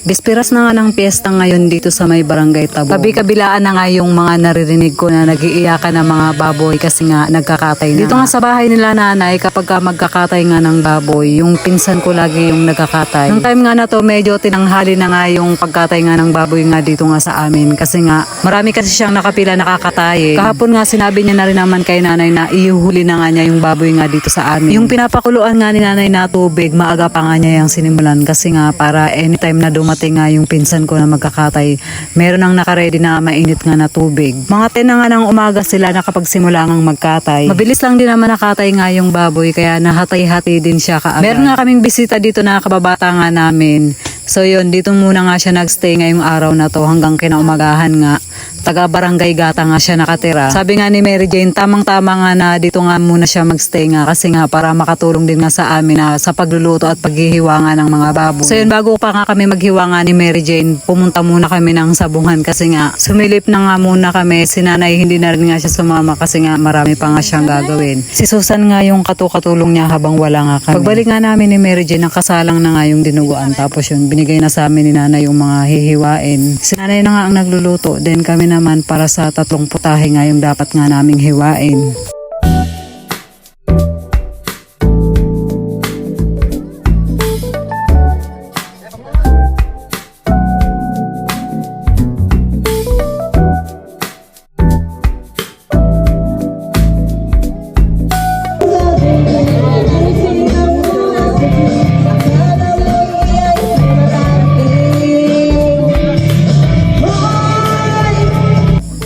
Bispiras na nga ng piyesta ngayon dito sa may barangay Tabo. Kabi-kabilaan na nga yung mga naririnig ko na nag-iiyakan ng mga baboy kasi nga nagkakatay na. Dito nga sa bahay nila nanay, kapag ka magkakatay nga ng baboy, yung pinsan ko lagi yung nagkakatay. Yung time nga na to, medyo tinanghali na nga yung pagkatay nga ng baboy nga dito nga sa amin. Kasi nga, marami kasi siyang nakapila nakakatay. Kahapon nga sinabi niya na rin naman kay nanay na iuhuli na nga niya yung baboy nga dito sa amin. Yung pinapakuluan nga ni nanay na tubig, maaga pa nga niya yung sinimulan kasi nga para anytime na dumating nga yung pinsan ko na magkakatay, meron nang nakaredy na mainit nga na tubig. Mga 10 na nga ng umaga sila nakapagsimula ngang magkatay. Mabilis lang din naman nakatay nga yung baboy kaya nahatay-hati din siya kaagad. Meron nga kaming bisita dito na kababata nga namin. So yun, dito muna nga siya nagstay ngayong araw na to hanggang kinaumagahan nga. Taga Barangay Gata nga siya nakatira. Sabi nga ni Mary Jane, tamang-tama nga na dito nga muna siya magstay nga kasi nga para makatulong din nga sa amin na sa pagluluto at paghihiwa nga ng mga baboy. So yun, bago pa nga kami maghiwa nga ni Mary Jane, pumunta muna kami ng sabungan kasi nga sumilip na nga muna kami. Si nanay hindi na rin nga siya sumama kasi nga marami pa nga siyang gagawin. Si Susan nga yung katulong niya habang wala nga kami. Pagbalik nga namin ni Mary Jane, nakasalang na nga yung dinuguan. Tapos yun, binigay na sa amin ni nanay yung mga hihiwain. Si nanay na nga ang nagluluto. Then kami naman para sa 3 putahe nga yung dapat nga naming hiwain.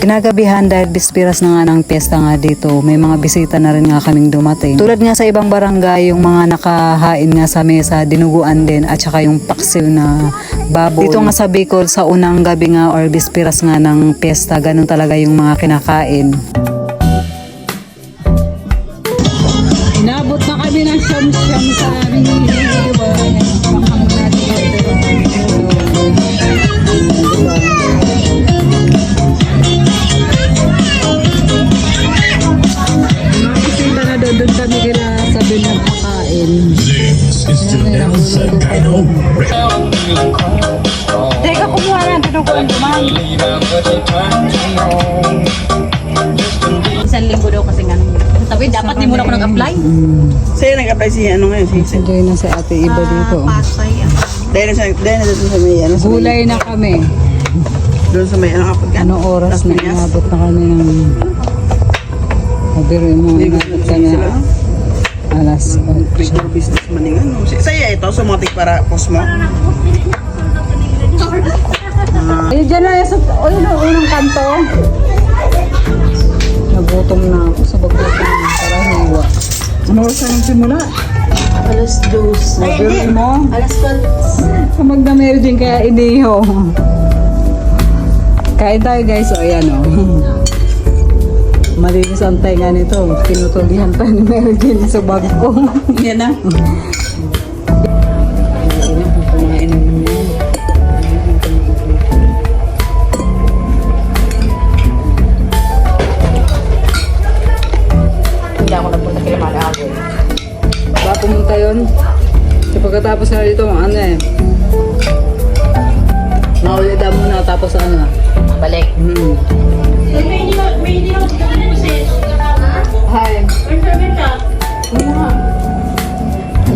Kinagabihan dahil bispiras na nga ng piyesta nga dito, may mga bisita na rin nga kaming dumating. Tulad nga sa ibang barangay, yung mga nakahain nga sa mesa, dinuguan din at saka yung paksiw na baboy. Dito nga sa Bicol, sa unang gabi nga or bispiras nga ng piyesta, ganun talaga yung mga kinakain. Inabot na kami ng siyam-siyam sa aming hihiwan. Doon kami kila sabi ng kakain. Teka, kumuha na. Tinuguan duman. Isang linggo daw kasi nga nung sabi, dapat di muna ako nag-apply. Sa'yo nag-apply si ano ngayon? Si Enjoy na sa ate iba dito. Pasay. Dahil na doon sa may ano. Gulay na kami. Doon sa may ano kapag Anong oras na inabot na kami ng Pero mo inabot ka na alas 8. Bigger business maning ano. Sa'yo ito, sumatik para post mo? Ay, dyan na sa unang kanto. Nagutom na ako sa bagutom para hiwa. Ano oras ka nagsimula? Alas 2. Mabili mo? Alas 12. Kamag na meron din kaya iniho. Kain tayo guys. O ayan o. Malinis ang tainga nito. Pinutulihan pa ni Mary Jane sa bag ko. Yan na. Kumain na rin yan. Hindi ako nagpunta kila Malawi. Ba pumunta yun? So pagkatapos na dito, ano eh. Maulida muna tapos ano. Balik. Hi.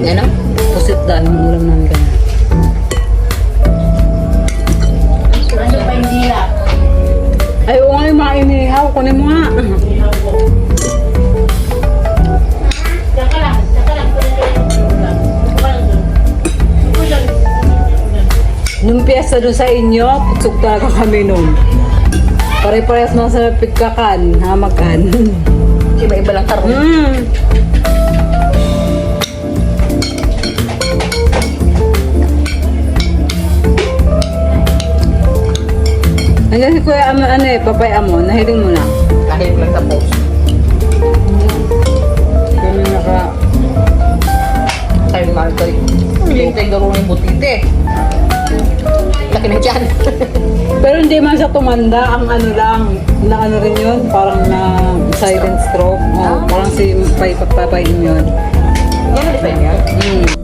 Ano? Pusit dahil ang ulam namin kanya. Ay, oo nga yung mga inihaw. Kunin mo nga. Nung piyesta doon sa inyo, putsok talaga kami nun. Pare-parehas mga sa pigkakan, hamakan. Iba-iba lang tarong. Hanggang si Kuya ano eh, papaya mo, nahiling mo na. Kahit lang sa post. Kami naka... Tayo mahal ko. Hindi tayo garo ng butite. Laki na dyan. Pero hindi man siya tumanda, ang ano lang, na ano rin yun, parang na silent stroke. Oh, parang si Papayin yun. Yan na design yan?